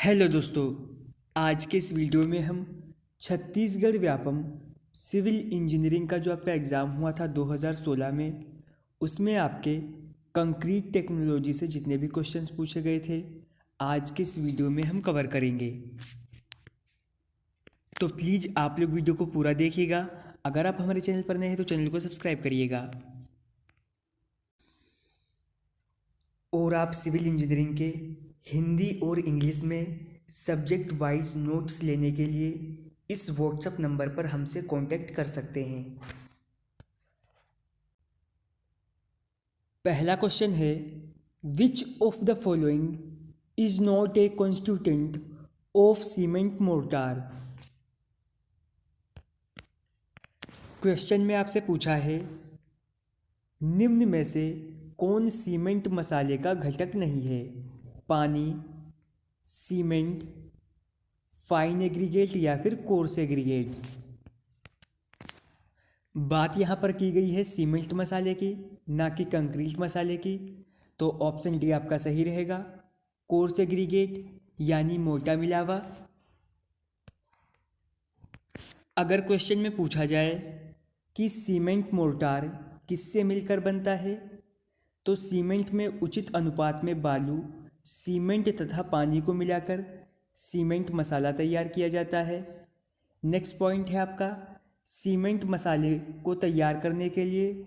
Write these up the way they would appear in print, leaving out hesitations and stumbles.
Hello दोस्तों, आज के इस वीडियो में हम छत्तीसगढ़ व्यापम सिविल इंजीनियरिंग का जो आपका एग्ज़ाम हुआ था 2016 में, उसमें आपके कंक्रीट टेक्नोलॉजी से जितने भी क्वेश्चंस पूछे गए थे आज के इस वीडियो में हम कवर करेंगे। तो प्लीज़ आप लोग वीडियो को पूरा देखिएगा। अगर आप हमारे चैनल पर नए हैं तो चैनल को सब्सक्राइब करिएगा। और आप सिविल इंजीनियरिंग के हिंदी और इंग्लिश में सब्जेक्ट वाइज नोट्स लेने के लिए इस व्हाट्सएप नंबर पर हमसे कांटेक्ट कर सकते हैं। पहला क्वेश्चन है, which of the following is not a constituent of cement mortar. Question में आपसे पूछा है, निम्न में से कौन सीमेंट मसाले का घटक नहीं है? पानी, सीमेंट, फाइन एग्रीगेट या फिर कोर्स एग्रीगेट। बात यहाँ पर की गई है सीमेंट मसाले की, ना कि कंक्रीट मसाले की। तो ऑप्शन डी आपका सही रहेगा, कोर्स एग्रीगेट यानी मोटा मिलावा। अगर क्वेश्चन में पूछा जाए कि सीमेंट मोर्टार किससे मिलकर बनता है, तो सीमेंट में उचित अनुपात में बालू, सीमेंट तथा पानी को मिलाकर सीमेंट मसाला तैयार किया जाता है। नेक्स्ट पॉइंट है आपका, सीमेंट मसाले को तैयार करने के लिए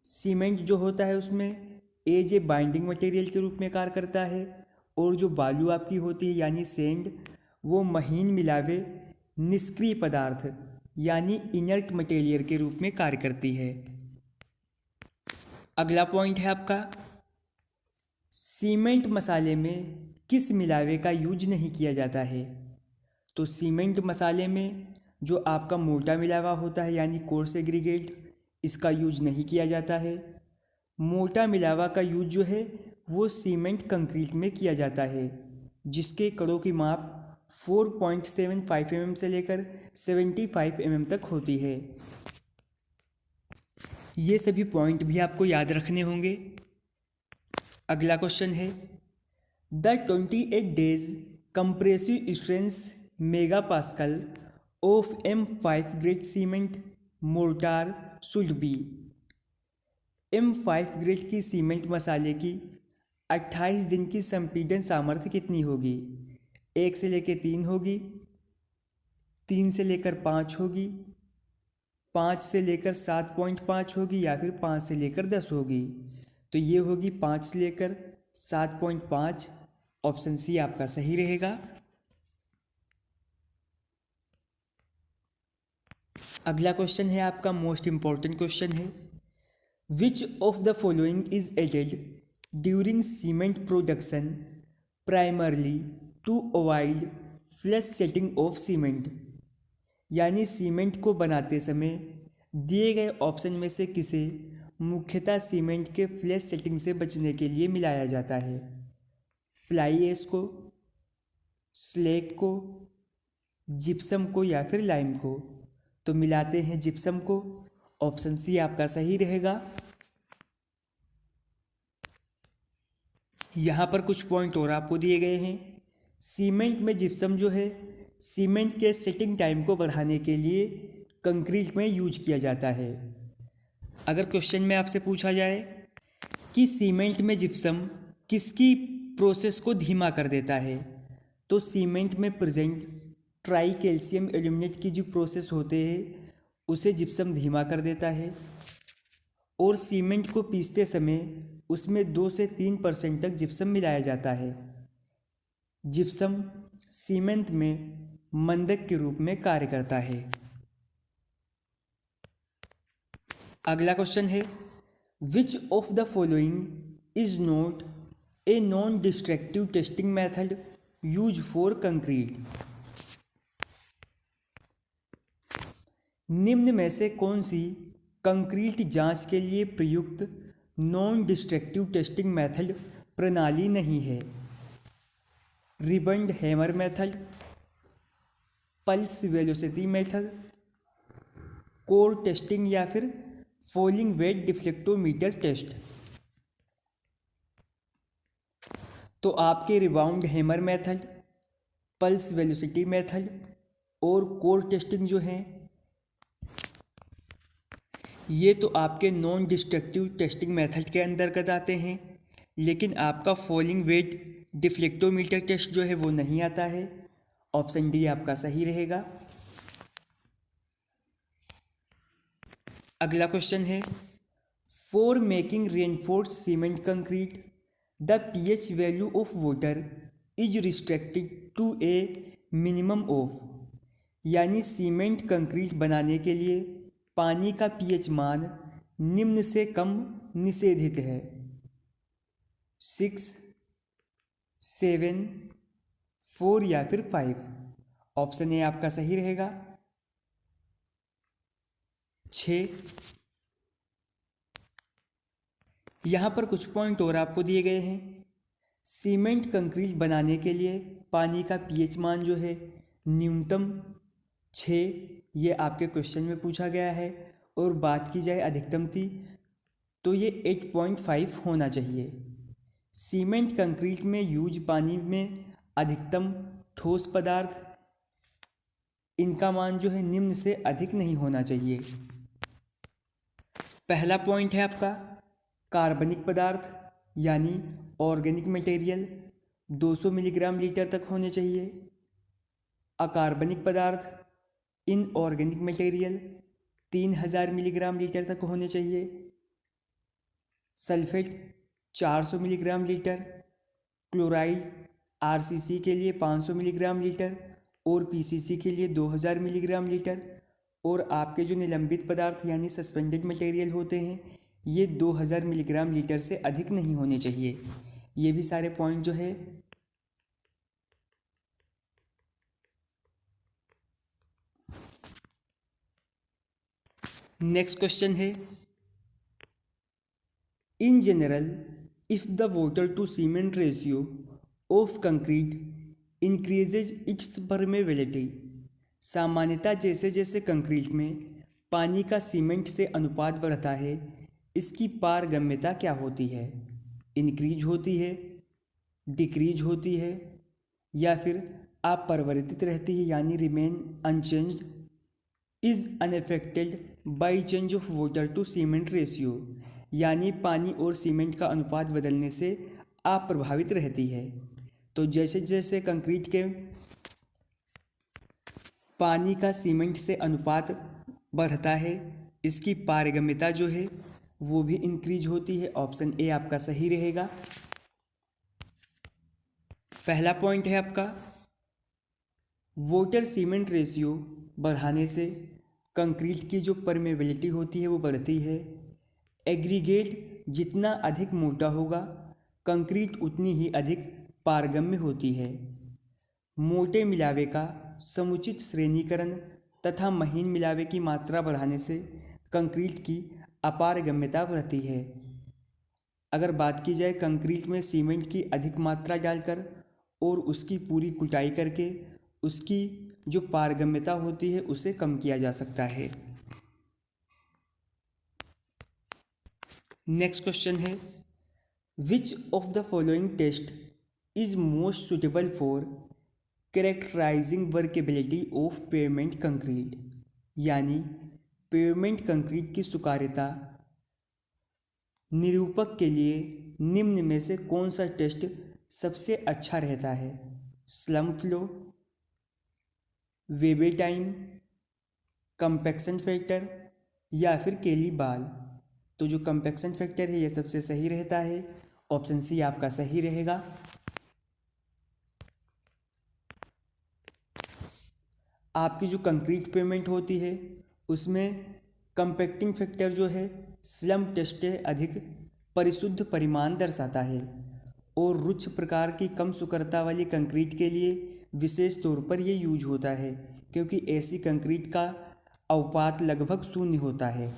सीमेंट जो होता है उसमें एज ए बाइंडिंग मटेरियल के रूप में कार्य करता है, और जो बालू आपकी होती है यानी सेंड, वो महीन मिलावे निष्क्रिय पदार्थ यानी इनर्ट मटेरियल के रूप में कार्य करती है। अगला पॉइंट है आपका, सीमेंट मसाले में किस मिलावे का यूज नहीं किया जाता है? तो सीमेंट मसाले में जो आपका मोटा मिलावा होता है यानी कोर्स एग्रीगेट, इसका यूज नहीं किया जाता है। मोटा मिलावा का यूज जो है वो सीमेंट कंक्रीट में किया जाता है, जिसके कड़ों की माप 4.75 mm से लेकर 75 mm तक होती है। ये सभी पॉइंट भी आपको याद रखने होंगे। अगला क्वेश्चन है, the 28 days compressive strength mega pascal of M5 grade cement mortar should be. M5 grade की सीमेंट मसाले की 28 दिन की संपीडन सामर्थ्य कितनी होगी? 1 से लेकर 3 होगी, 3 से लेकर 5 होगी, 5 से लेकर 7.5 होगी या फिर 5 से लेकर 10 होगी। तो ये होगी 5 से लेकर 7.5। ऑप्शन सी आपका सही रहेगा। अगला क्वेश्चन है आपका मोस्ट इंपॉर्टेंट क्वेश्चन है, which of the following is added during cement production primarily to avoid flash setting of cement. यानी सीमेंट को बनाते समय दिए गए ऑप्शन में से किसे मुख्यतः सीमेंट के फ्लैश सेटिंग से बचने के लिए मिलाया जाता है? फ्लाई ऐश को, स्लेग को, जिप्सम को या फिर लाइम को। तो मिलाते हैं जिप्सम को। ऑप्शन सी आपका सही रहेगा। यहाँ पर कुछ पॉइंट और आपको दिए गए हैं। सीमेंट में जिप्सम जो है सीमेंट के सेटिंग टाइम को बढ़ाने के लिए कंक्रीट में यूज किया जाता है। अगर क्वेश्चन में आपसे पूछा जाए कि सीमेंट में जिप्सम किसकी प्रोसेस को धीमा कर देता है, तो सीमेंट में प्रेजेंट ट्राई कैल्शियम एल्यूमिनेट की जो प्रोसेस होते हैं उसे जिप्सम धीमा कर देता है। और सीमेंट को पीसते समय उसमें 2 से 3% तक जिप्सम मिलाया जाता है। जिप्सम सीमेंट में मंदक के रूप में कार्य करता है। अगला क्वेश्चन है, which of the following is not a non destructive testing method use for concrete. निम्न में से कौन सी कंक्रीट जांच के लिए प्रयुक्त नॉन डिस्ट्रक्टिव टेस्टिंग मेथड प्रणाली नहीं है? Rebound hammer method, pulse velocity method, core testing या फिर फॉलिंग वेट डिफ्लेक्टोमीटर टेस्ट। तो आपके rebound hammer method, pulse velocity method और कोर टेस्टिंग जो है ये तो आपके नॉन डिस्ट्रक्टिव टेस्टिंग मेथड के अंतर्गत आते हैं, लेकिन आपका फॉलिंग वेट डिफ्लेक्टोमीटर टेस्ट जो है वो नहीं आता है। ऑप्शन डी आपका सही रहेगा। अगला क्वेश्चन है, for making reinforced cement concrete the pH value of water is restricted to a minimum of, यानी सीमेंट कंक्रीट बनाने के लिए पानी का पीएच मान निम्न से कम निषेधित है। 6, 7, 4 या फिर 5। ऑप्शन ए आपका सही रहेगा। 6। यहाँ पर कुछ पॉइंट और आपको दिए गए हैं। सीमेंट कंक्रीट बनाने के लिए पानी का पीएच मान जो है न्यूनतम 6, ये आपके क्वेश्चन में पूछा गया है, और बात की जाए अधिकतम थी तो ये 8.5 होना चाहिए। सीमेंट कंक्रीट में यूज पानी में अधिकतम ठोस पदार्थ, इनका मान जो है निम्न से अधिक नहीं होना चाहिए। पहला पॉइंट है आपका कार्बनिक पदार्थ यानी ऑर्गेनिक मटेरियल 200 मिलीग्राम लीटर तक होने चाहिए। अकार्बनिक पदार्थ इनऑर्गेनिक मटेरियल 3000 मिलीग्राम लीटर तक होने चाहिए। Sulphate 400 milligram litre, chloride RCC के लिए 500 मिलीग्राम लीटर और पीसीसी के लिए 2000 मिलीग्राम लीटर, और आपके जो निलंबित पदार्थ यानी सस्पेंडेड मटेरियल होते हैं ये 2000 मिलीग्राम लीटर से अधिक नहीं होने चाहिए। ये भी सारे पॉइंट जो है नेक्स्ट क्वेश्चन है, in general if the water to cement ratio of concrete increases its permeability, सामान्यतः जैसे जैसे कंक्रीट में पानी का सीमेंट से अनुपात बढ़ता है इसकी पारगम्यता क्या होती है? इंक्रीज होती है, डिक्रीज होती है, या फिर अपरिवर्तित रहती है यानी remain unchanged, is unaffected by change of water to cement ratio, यानी पानी और सीमेंट का अनुपात बदलने से अप्रभावित रहती है। तो जैसे जैसे कंक्रीट के पानी का सीमेंट से अनुपात बढ़ता है इसकी पारगम्यता जो है वो भी इंक्रीज होती है। ऑप्शन ए आपका सही रहेगा। पहला पॉइंट है आपका वाटर सीमेंट रेशियो बढ़ाने से कंक्रीट की जो परमेबिलिटी होती है वो बढ़ती है। एग्रीगेट जितना अधिक मोटा होगा कंक्रीट उतनी ही अधिक पारगम्य होती है। मोटे मिलावे का समुचित श्रेणीकरण तथा महीन मिलावे की मात्रा बढ़ाने से कंक्रीट की अपारगम्यता बढ़ती है। अगर बात की जाए कंक्रीट में सीमेंट की अधिक मात्रा डालकर और उसकी पूरी कुटाई करके उसकी जो पारगम्यता होती है उसे कम किया जा सकता है। नेक्स्ट क्वेश्चन है, which of the following test is most suitable for characterising workability of pavement concrete, यानी पेवमेंट कंक्रीट की स्वीकार्यता निरूपक के लिए निम्न में से कौन सा टेस्ट सबसे अच्छा रहता है? Slump flow, Vebe time, compaction factor या फिर केली बाल। तो जो कंपैक्शन फैक्टर है ये सबसे सही रहता है। ऑप्शन सी आपका सही रहेगा। आपकी जो कंक्रीट पेमेंट होती है उसमें कंपैक्टिंग फैक्टर जो है स्लम टेस्ट अधिक परिशुद्ध परिमाण दर्शाता है, और रुक्ष प्रकार की कम सुकरता वाली कंक्रीट के लिए विशेष तौर पर ये यूज होता है क्योंकि ऐसी कंक्रीट का अनुपात लगभग 0 होता है।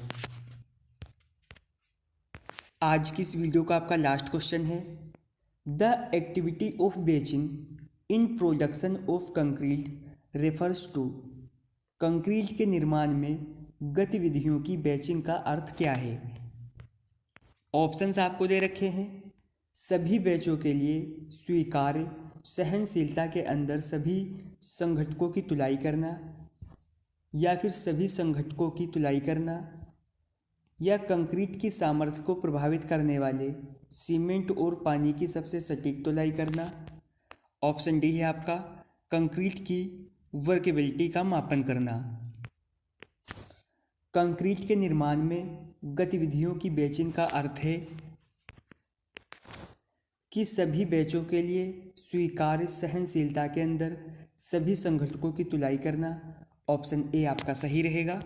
आज की इस वीडियो का आपका लास्ट क्वेश्चन है, the activity of batching in production of concrete refers to, concrete के निर्माण में गतिविधियों की बैचिंग का अर्थ क्या है? ऑप्शंस आपको दे रखे हैं। सभी बैचों के लिए स्वीकार्य सहनशीलता के अंदर सभी संघटकों की तुलाई करना, या फिर सभी संघटकों की तुलाई करना, या कंक्रीट की सामर्थ्य को प्रभावित करने वाले सीमेंट और पानी की सबसे सटीक तुलाई करना। ऑप्शन डी है आपका कंक्रीट की वर्केबिलिटी का मापन करना। कंक्रीट के निर्माण में गतिविधियों की बैचिंग का अर्थ है कि सभी बैचों के लिए स्वीकार्य सहनशीलता के अंदर सभी संघटकों की तुलाई करना। ऑप्शन ए आपका सही रहेगा।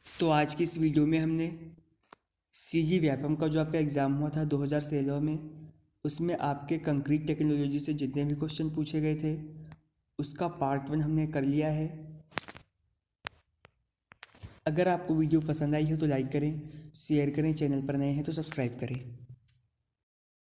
तो आज की इस वीडियो में हमने सीजी व्यापम का जो आपका एग्ज़ाम हुआ था 2016 में, उसमें आपके कंक्रीट टेक्नोलॉजी से जितने भी क्वेश्चन पूछे गए थे उसका पार्ट 1 हमने कर लिया है। अगर आपको वीडियो पसंद आई हो तो लाइक करें, शेयर करें, चैनल पर नए हैं तो सब्सक्राइब करें।